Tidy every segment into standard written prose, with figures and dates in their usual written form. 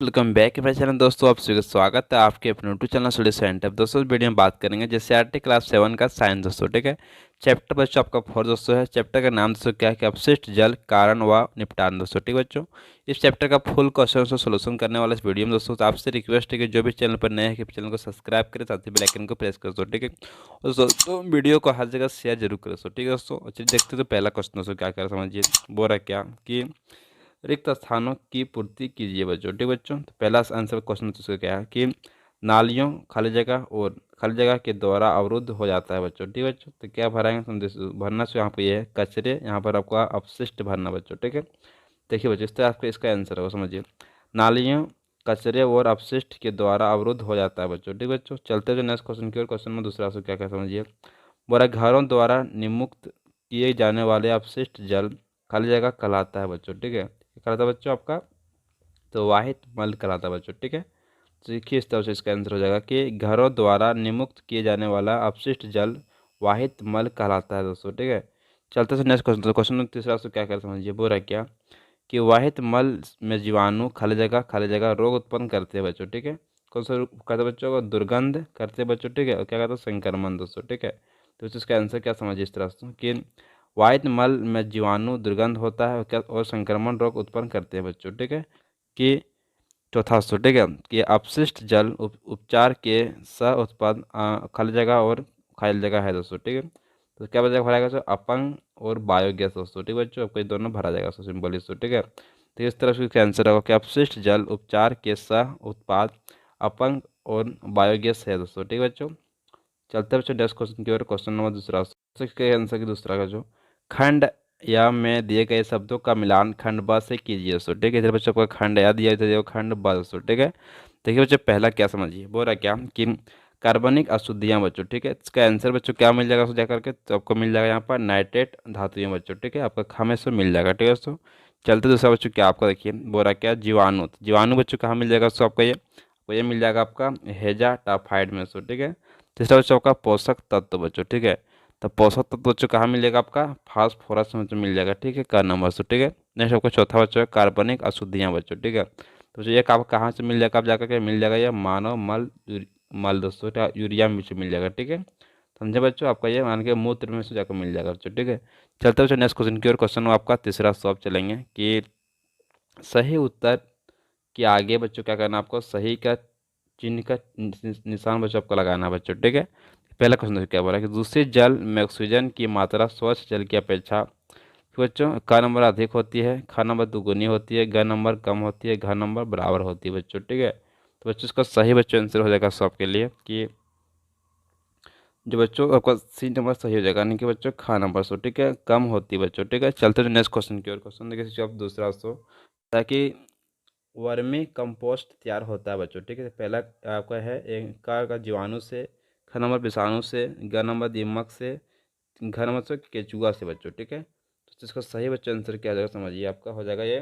Welcome back मेरे channel दोस्तों। आप सभी का स्वागत है आपके अपने यूट्यूब चैनल स्टडी सेंटर। दोस्तों इस वीडियो में बात करेंगे जैसे आर टी क्लास 7 का साइंस दोस्तों। ठीक है, चैप्टर बच्चों आपका 4 दोस्तों है। चैप्टर का नाम दोस्तों क्या है कि अपशिष्ट जल कारण व निपटान दोस्तों। ठीक है बच्चों, इस चैप्टर का फुल क्वेश्चन से सोल्यूशन करने वाला इस वीडियो में दोस्तों। तो आपसे रिक्वेस्ट है कि जो भी चैनल पर नए हैं कि चैनल को सब्सक्राइब करें, साथ ही बेल आइकन को प्रेस कर दो। ठीक है, और दोस्तों वीडियो को हर जगह शेयर जरूर करें दोस्तों। ठीक है दोस्तों, चलिए देखते तो पहला क्वेश्चन दोस्तों क्या कर समझिए। बोल रहा क्या कि रिक्त स्थानों की पूर्ति कीजिए बच्चों। ठीक बच्चों, तो पहला आंसर क्वेश्चन तो क्या है कि नालियों खाली जगह और खाली जगह के द्वारा अवरुद्ध हो जाता है बच्चों। ठीक बच्चों, तो क्या भराएंगे भरना से यहाँ पे ये है कचरे, यहाँ पर आपका अपशिष्ट भरना बच्चों। ठीक है, देखिए बच्चों इस तरह आपका इसका आंसर है वो समझिए। नालियों कचरे और अपशिष्ट के द्वारा अवरुद्ध हो जाता है बच्चों। ठीक बच्चों, चलते जो नेक्स्ट क्वेश्चन की ओर। क्वेश्चन में दूसरा क्या क्या समझिए। बोरा घरों द्वारा निमुक्त किए जाने वाले अपशिष्ट जल खाली जगह कहलाता है बच्चों। ठीक है, कहलाता है बच्चों आपका तो वाहित मल कहलाता है बच्चों। ठीक है, तो देखिए इस तरह से इसका आंसर हो जाएगा कि घरों द्वारा निमुक्त किए जाने वाला अपशिष्ट जल वाहित मल कहलाता है दोस्तों। ठीक है, चलते से नेक्स्ट क्वेश्चन। तो क्वेश्चन तीसरा से क्या कर समझिए। बोल रहा है क्या कि वाहित मल में जीवाणु खाली जगह रोग उत्पन्न करते हैं बच्चों। ठीक है, कौन सा कहते हैं बच्चों को दुर्गंध करते हैं बच्चों। ठीक है, और क्या कहते हैं संक्रमण दोस्तों। ठीक है, तो इसका आंसर क्या समझिए इस तरह से कि वाहित मल में जीवाणु दुर्गंध होता है और क्या और संक्रमण रोग उत्पन्न करते हैं बच्चों। ठीक है, कि चौथा दोस्तों। ठीक है, कि अपशिष्ट जल उपचार के सह उत्पाद खाली जगह और खाली जगह है दोस्तों। ठीक है, तो क्या बचा भरा जाएगा अपंग और बायोगैस दोस्तों। ठीक है बच्चों, आपको ये दोनों भरा जाएगा सो सिंपल दोस्तों। ठीक है, तो इस तरह से इसका आंसर होगा कि अपशिष्ट जल उपचार के सह उत्पाद अपंग और बायोगैस है दोस्तों। ठीक है बच्चों, चलते बच्चों नेक्स्ट क्वेश्चन की ओर। क्वेश्चन नंबर दूसरा के आंसर की दूसरा का जो खंड या में दिए गए शब्दों का मिलान खंड ब से कीजिए दोस्तों। ठीक है, इधर बच्चों को खंड या दिया इधर खंड ब दोस्तों। ठीक है, देखिए बच्चों पहला क्या समझिए। बोल रहा क्या कि कार्बनिक अशुद्धियाँ बच्चों। ठीक है, इसका आंसर बच्चों क्या मिल जाएगा उसको जा करके, तो आपको मिल जाएगा यहाँ पर नाइट्रेट धातुएं बच्चों। ठीक है, आपका हमेशा मिल जाएगा। ठीक है दोस्तों, चलते दूसरा बच्चों क्या आपका देखिए। बोल रहा क्या जीवाणु, तो जीवाणु बच्चों कहाँ मिल जाएगा उसको आपको ये मिल जाएगा आपका हेजा टाफाइड में दोस्तों। ठीक है, तीसरा बच्चों आपका पोषक तत्व बच्चों। ठीक है, तो पोषक तत्व बच्चों कहाँ मिलेगा आपका फास्फोरस में मिल जाएगा। ठीक है, का नंबर से। ठीक है, नेक्स्ट आपका चौथा बच्चों है कार्बनिक अशुद्धियाँ बच्चों। ठीक है, तो ये आपको कहाँ से मिल जाएगा, आप जाकर के मिल जाएगा ये मानव मल मल दोस्तों। यूरिया में से मिल जाएगा। ठीक है, समझे बच्चों, आपका ये मान के मूत्र में से जाकर मिल जाएगा बच्चों। ठीक है, चलते बच्चों नेक्स्ट क्वेश्चन की ओर। क्वेश्चन आपका तीसरा सॉल्व चलेंगे कि सही उत्तर के आगे बच्चों क्या करना आपको सही का चिन्ह का निशान बच्चों आपको लगाना है बच्चों। ठीक है, पहला क्वेश्चन देखिए क्या बोला कि दूषित जल में ऑक्सीजन की मात्रा स्वच्छ जल की अपेक्षा तो बच्चों का नंबर अधिक होती है, खा नंबर दुगुनी होती है, ग नंबर कम होती है, घ नंबर बराबर होती है बच्चों। ठीक है, तो बच्चों इसका सही बच्चों आंसर हो जाएगा सब के लिए कि जो बच्चों आपका सी नंबर सही हो जाएगा, यानी कि बच्चों खा नंबर सो। ठीक है, कम होती है बच्चों। ठीक है, चलते हैं नेक्स्ट क्वेश्चन की ओर। क्वेश्चन देखिए आप दूसरा सो ताकि वर्मी कंपोस्ट तैयार होता है बच्चों। ठीक है, तो पहला आपका है एक का जीवाणु से, ख नंबर विषाणु से, ग नंबर दीमक से, घ नंबर से केचुआ से बच्चों। ठीक है, तो इसका सही बच्चों आंसर क्या हो जाएगा समझिए, आपका हो जाएगा ये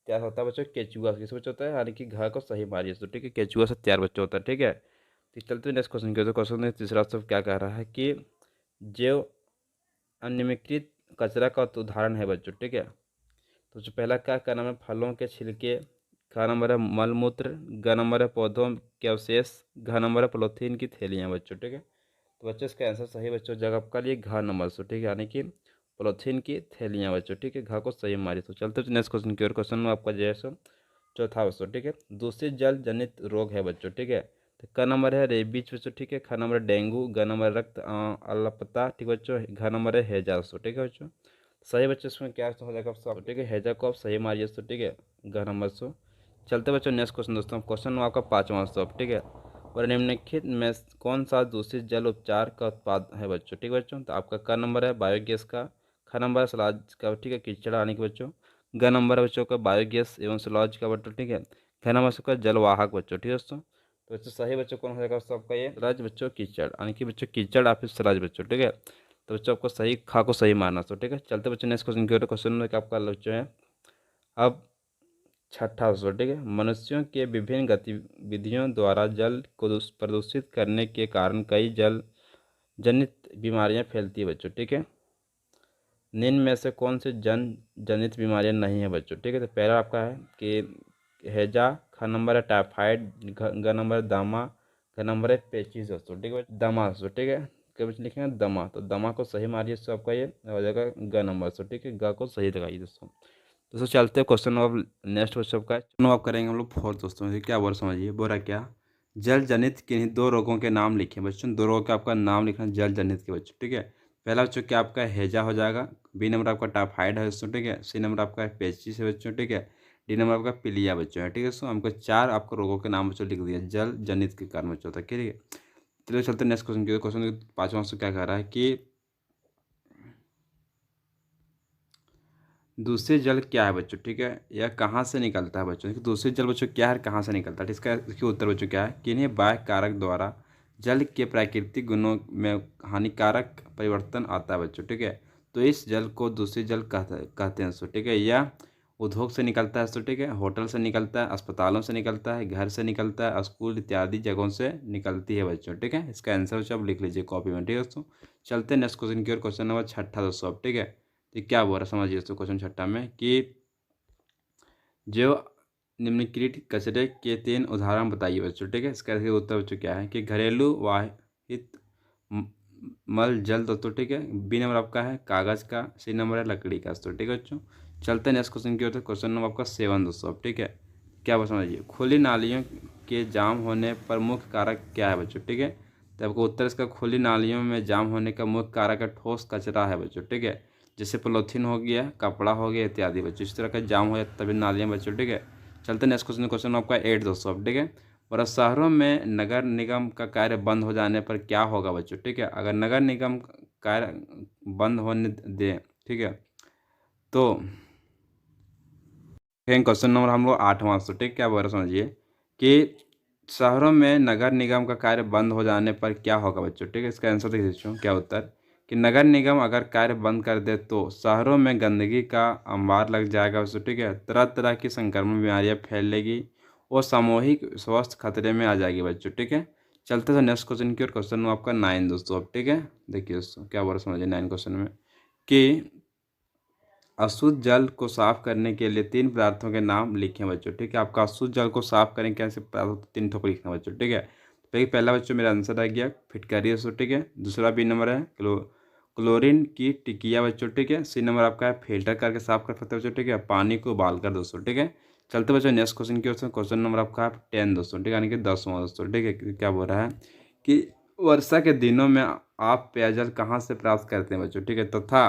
तैयार होता है बच्चों केचुआ से। किस बच्चों होता है, यानी कि घ को सही मारिए तो। ठीक है, केचुआ से तैयार बच्चों होता है। ठीक है, तो चलते नेक्स्ट क्वेश्चन की। तो क्वेश्चन में तीसरा सब क्या कह रहा है कि जैव अनियमिकृत कचरा का तो उदाहरण है बच्चों। ठीक है, तो जो पहला क्या नाम है फलों के छिलके, ख नंबर है मलमूत्र, ग नंबर है पौधों के अवशेष, घ नंबर है पॉलीथीन की थैलियाँ बच्चों। ठीक है, तो बच्चों इसका आंसर सही बच्चों जगह आपका लिए घ नंबर से। ठीक है, यानी कि पॉलीथीन की थैलियाँ बच्चों। ठीक है, घ को सही मारी। तो चलते नेक्स्ट क्वेश्चन की ओर। क्वेश्चन में आपका जो है सो चौथा बच्चों। ठीक है, दूषित जल जनित रोग है बच्चों। ठीक है, तो क नंबर है रेबीज बच्चों। ठीक है, ख नंबर है डेंगू, ग नंबर रक्त अल्पता। ठीक है बच्चों, घ नंबर है हैजा दोस्तों। ठीक है बच्चों, सही बच्चों इसमें क्या हो जाएगा सब। ठीक है, हैजा को आप सही मारिए दोस्तों। ठीक है, घ नंबर सो। चलते बच्चों नेक्स्ट क्वेश्चन दोस्तों। क्वेश्चन आपका पाँचवां स्टॉप। ठीक है, और निम्नलिखित में कौन सा दूषित जल उपचार का उत्पाद है बच्चों। ठीक है बच्चों, तो आपका क नंबर है बायोगैस का, ख नंबर है सलाज का। ठीक है, कीचड़ आने के बच्चों, ग नंबर है बच्चों का बायोगैस एवं सलाज का बच्चों। ठीक है, घ नंबर का जलवाहक बच्चों। ठीक है दोस्तों, तो बच्चों सही बच्चों कौन हो जाएगा सबका ये सलाज बच्चों कीचड़, यानी कि बच्चों कीचड़ आप सलाज बच्चों। ठीक है, तो बच्चों आपको सही खा को सही मारना। तो ठीक है, चलते बच्चों नेक्स्ट क्वेश्चन की ओर। क्वेश्चन में आपका बच्चों है अब छठा सौ। ठीक है, मनुष्यों के विभिन्न गतिविधियों द्वारा जल को प्रदूषित करने के कारण कई जल जनित बीमारियां फैलती है बच्चों। ठीक है, निम्न में से कौन से जन जनित बीमारियां नहीं है बच्चों। ठीक है, तो पहला आपका है कि हैजा, ख नंबर है टाइफाइड, ग नंबर है दामा, ग नंबर है पेचिस दोस्तों। ठीक है, दमा दोस्तों। ठीक है, क्या बच्चे लिखेंगे दमा, तो दमा को सही मारिए दोस्तों, आपका ये हो जाएगा ग नंबर दोस्तों। ठीक है, ग को सही लगाइए दोस्तों। दोस्तों चलते हैं क्वेश्चन नंबर नेक्स्ट क्वेश्चन का चुनाव करेंगे हम लोग फोर्थ दोस्तों। क्या बोल समझिए, बोल रहा क्या, जल जनित किन्हीं दो रोगों के नाम लिखें बच्चों। दो रोगों का आपका नाम लिखना जल जनित के बच्चों। ठीक है, पहला बच्चों क्या आपका हैजा हो जाएगा, बी नंबर आपका टाइफाइड है दोस्तों। ठीक है, सी नंबर आपका पेचिस है बच्चों। ठीक है, डी नंबर आपका पीलिया बच्चों है। ठीक है दोस्तों, हमको चार आपको रोगों के नाम बच्चों लिख दिया जल जनित के कारण बच्चों तक। ठीक है, चलिए चलते नेक्स्ट क्वेश्चन की। क्वेश्चन पाँचवां क्वेश्चन क्या कह रहा है कि दूषित जल क्या है बच्चों। ठीक है, यह कहाँ से निकलता है बच्चों। दूषित जल बच्चों क्या है, कहाँ से निकलता है। इसका इसके उत्तर बच्चों क्या है, किन्हीं बाह्य कारक द्वारा जल के प्राकृतिक गुणों में हानिकारक परिवर्तन आता है बच्चों। ठीक है, तो इस जल को दूषित जल कहते हैं दोस्तों। ठीक है, यह उद्योग से निकलता है दोस्तों। ठीक है, होटल से निकलता है, अस्पतालों से निकलता है, घर से निकलता है, स्कूल इत्यादि जगहों से निकलती है बच्चों। ठीक है, इसका आंसर बच्चों आप लिख लीजिए कॉपी में। ठीक है दोस्तों, चलते हैं नेक्स्ट क्वेश्चन की ओर। क्वेश्चन नंबर छठा दोस्तों। ठीक है, तो क्या बोल रहा है समझिए दोस्तों क्वेश्चन छठा में कि जो निम्नलिखित कचरे के तीन उदाहरण बताइए बच्चों। ठीक है, इसका उत्तर बच्चों क्या है कि घरेलू वाहित म- मल जल दोस्तों। ठीक है, बी नंबर आपका है कागज़ का, सी नंबर है लकड़ी का दोस्तों। ठीक है बच्चों, चलते हैं नेक्स्ट क्वेश्चन की ओर। क्वेश्चन नंबर आपका सेवन दोस्तों। अब ठीक है, क्या बस समझिए, खुली नालियों के जाम होने पर मुख्य कारक क्या है बच्चों। ठीक है, तो आपको उत्तर इसका खुली नालियों में जाम होने का मुख्य कारक है ठोस कचरा है बच्चों। ठीक है, जैसे पॉलीथीन हो गया, कपड़ा हो गया इत्यादि बच्चों, इस तरह का जाम हो जाता तभी नालियाँ बच्चों। ठीक है, चलते नेक्स्ट क्वेश्चन। क्वेश्चन आपका एट दोस्तों। अब ठीक है, और शहरों में नगर निगम का कार्य बंद हो जाने पर क्या होगा बच्चों। ठीक है, अगर नगर निगम कार्य बंद होने दें, ठीक है, तो क्वेश्चन नंबर हम लोग आठवां दोस्तों। ठीक, क्या बोल रहे समझिए कि शहरों में नगर निगम का कार्य बंद हो जाने पर क्या होगा बच्चों। ठीक है, इसका आंसर देख लीजिए क्या उत्तर, कि नगर निगम अगर कार्य बंद कर दे तो शहरों में गंदगी का अंबार लग जाएगा बच्चों। ठीक है, तरह तरह की संक्रमण बीमारियां फैलेगी और सामूहिक स्वास्थ्य खतरे में आ जाएगी बच्चों। ठीक है, चलते थे नेक्स्ट क्वेश्चन की और क्वेश्चन आपका नाइन दोस्तों। अब ठीक है, देखिए दोस्तों क्या बोल रहे समझिए नाइन क्वेश्चन में कि अशुद्ध जल को साफ करने के लिए तीन पदार्थों के नाम लिखें बच्चों। ठीक है, आपका अशुद्ध जल को साफ करें कैसे पदार्थ, तीन ठोक लिखना बच्चों। ठीक है, तो पहला बच्चों मेरा आंसर आ गया फिटकारी बच्चों। ठीक है, दूसरा बी नंबर है क्लोरीन की टिकिया बच्चों। ठीक है, सी नंबर आपका है फिल्टर करके साफ कर सकते बच्चों। ठीक है, पानी को उबाल कर दोस्तों। ठीक है, चलते बच्चों नेक्स्ट क्वेश्चन की। क्वेश्चन नंबर आपका है 10 दोस्तों। ठीक है, यानी कि 10वां दोस्तों। ठीक है, क्या बोल रहा है कि वर्षा के दिनों में आप पेयजल कहाँ से प्राप्त करते हैं बच्चों। ठीक है, तथा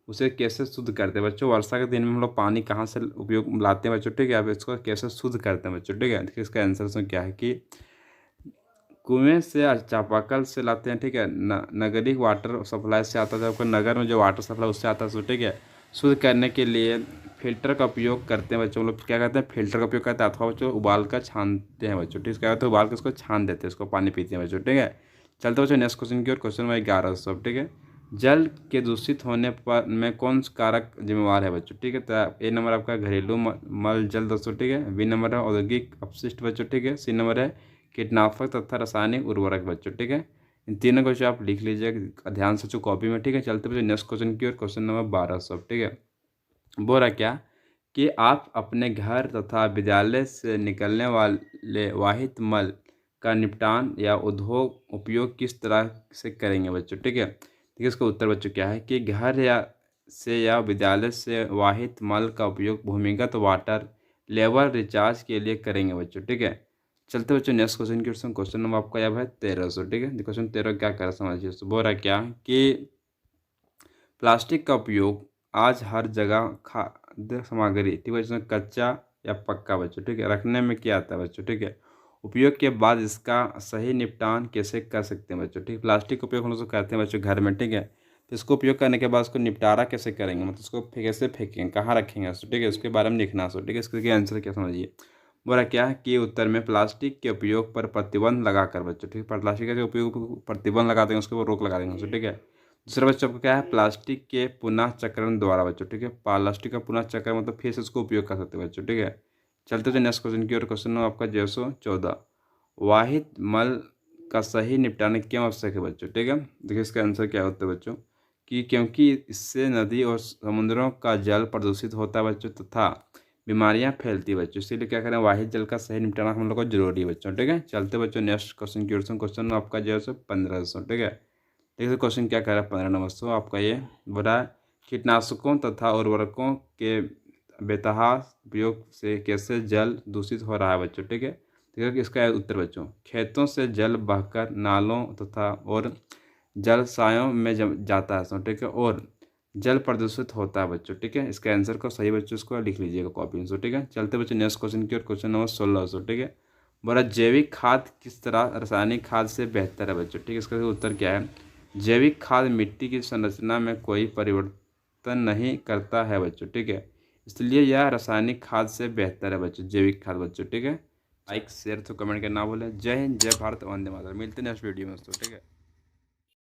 उसे कैसे शुद्ध करते हैं बच्चों। वर्षा के दिन में हम लोग पानी कहाँ से उपयोग लाते हैं बच्चों। ठीक है, आप इसको कैसे शुद्ध करते हैं बच्चों। ठीक है, देखिए इसका आंसर इसमें क्या है कि कुएं से या चापाकल से लाते हैं। ठीक है, नगरीय वाटर सप्लाई से आता है, आपको नगर में जो वाटर सप्लाई उससे आता है। ठीक है, शुद्ध करने के लिए फिल्टर का उपयोग करते हैं बच्चों। लोग क्या करते हैं, फिल्टर का उपयोग करते हैं अथवा बच्चों उबाल कर छानते हैं बच्चों। ठीक है, क्या करते हैं, उबाल कर उसको छान देते हैं, उसको पानी पीते हैं बच्चों। ठीक है, चलते बच्चों नेक्स्ट क्वेश्चन की ओर। क्वेश्चन नंबर 11 सब। ठीक है, जल के दूषित होने पर में कौन सा कारक जिम्मेवार है बच्चों। ठीक है, तो ए नंबर आपका घरेलू मल जल दोस्तों। ठीक है, बी नंबर है औद्योगिक अपशिष्ट बच्चों। ठीक है, सी नंबर है कीटनाशक तथा रासायनिक उर्वरक बच्चों। ठीक है, इन तीनों क्वेश्चन आप लिख लीजिए ध्यान से बच्चों कॉपी में। ठीक है, चलते बच्चों नेक्स्ट क्वेश्चन की ओर। क्वेश्चन नंबर 12 सब। ठीक है, बोल रहा क्या कि आप अपने घर तथा विद्यालय से निकलने वाले वाहित मल का निपटान या उद्योग उपयोग किस तरह से करेंगे बच्चों। ठीक है, देखिए इसका उत्तर बच्चों क्या है कि घर या विद्यालय से वाहित मल का उपयोग भूमिगत वाटर लेवल रिचार्ज के लिए करेंगे बच्चों। ठीक है, चलते बच्चों नेक्स्ट क्वेश्चन की ओर। क्वेश्चन नंबर आपका यह है 1300। ठीक है, क्वेश्चन 13 क्या कर समझिए, बोल रहा क्या कि प्लास्टिक का उपयोग आज हर जगह खाद्य सामग्री, ठीक है, इसमें कच्चा या पक्का बच्चों। ठीक है, रखने में क्या आता है बच्चों। ठीक है, उपयोग के बाद इसका सही निपटान कैसे कर सकते हैं बच्चों। ठीक है, प्लास्टिक का उपयोग हम लोग करते हैं बच्चों घर में। ठीक है, तो इसको उपयोग करने के बाद उसको निपटारा कैसे करेंगे, मतलब उसको कैसे फेंकेंगे, कहाँ रखेंगे उसको। ठीक है, उसके बारे में लिखना सो। ठीक है, इसके आंसर क्या समझिए, बोला क्या है कि उत्तर में प्लास्टिक के उपयोग पर प्रतिबंध लगाकर बच्चों। ठीक है, प्लास्टिक के उपयोग पर प्रतिबंध लगा देंगे, उसके ऊपर रोक लगा देंगे। ठीक है, दूसरा बच्चों आपका क्या है, प्लास्टिक के पुनः चक्रण द्वारा बच्चों। ठीक है, प्लास्टिक का पुनः चक्रण मतलब फिर से उसको उपयोग कर सकते हैं बच्चों। ठीक है, चलते थे नेक्स्ट क्वेश्चन की और। क्वेश्चन आपका 214, वाहित मल का सही निपटान क्यों आवश्यक है बच्चों। ठीक है, देखिए इसका आंसर क्या होता है बच्चों कि क्योंकि इससे नदी और समुद्रों का जल प्रदूषित होता है बच्चों, तथा बीमारियां फैलती है बच्चों। इसीलिए क्या करें, वाहित जल का सही निपटाना हम लोग को जरूरी है बच्चों। ठीक है, चलते बच्चों नेक्स्ट क्वेश्चन की ओर से। क्वेश्चन आपका जो है सो 15 दोस्तों। ठीक है, देखिए क्वेश्चन क्या कह रहा है 15 नंबर दोस्तों आपका। ये बोला कीटनाशकों तथा उर्वरकों के बेतहा उपयोग से कैसे जल दूषित हो रहा है बच्चों। ठीक है, देखिए कि इसका उत्तर बच्चों, खेतों से जल बहकर नालों तथा और जलाशयों में जाता है। ठीक है, और जल प्रदूषित होता है बच्चों। ठीक है, इसका आंसर को सही बच्चों इसको लिख लीजिएगा कॉपी में। ठीक है, चलते बच्चों नेक्स्ट क्वेश्चन की ओर। Question number 16। ठीक है, बोला जैविक खाद किस तरह रासायनिक खाद से बेहतर है बच्चों। ठीक है, इसका उत्तर क्या है, जैविक खाद मिट्टी की संरचना में कोई परिवर्तन नहीं करता है बच्चों। ठीक है, इसलिए यह रासायनिक खाद से बेहतर है बच्चों, जैविक खाद बच्चों। ठीक है, लाइक शेयर तो कमेंट करना भूलें। जय हिंद, जय भारत, वंदे मातरम। मिलते हैं नेक्स्ट वीडियो में दोस्तों। ठीक है।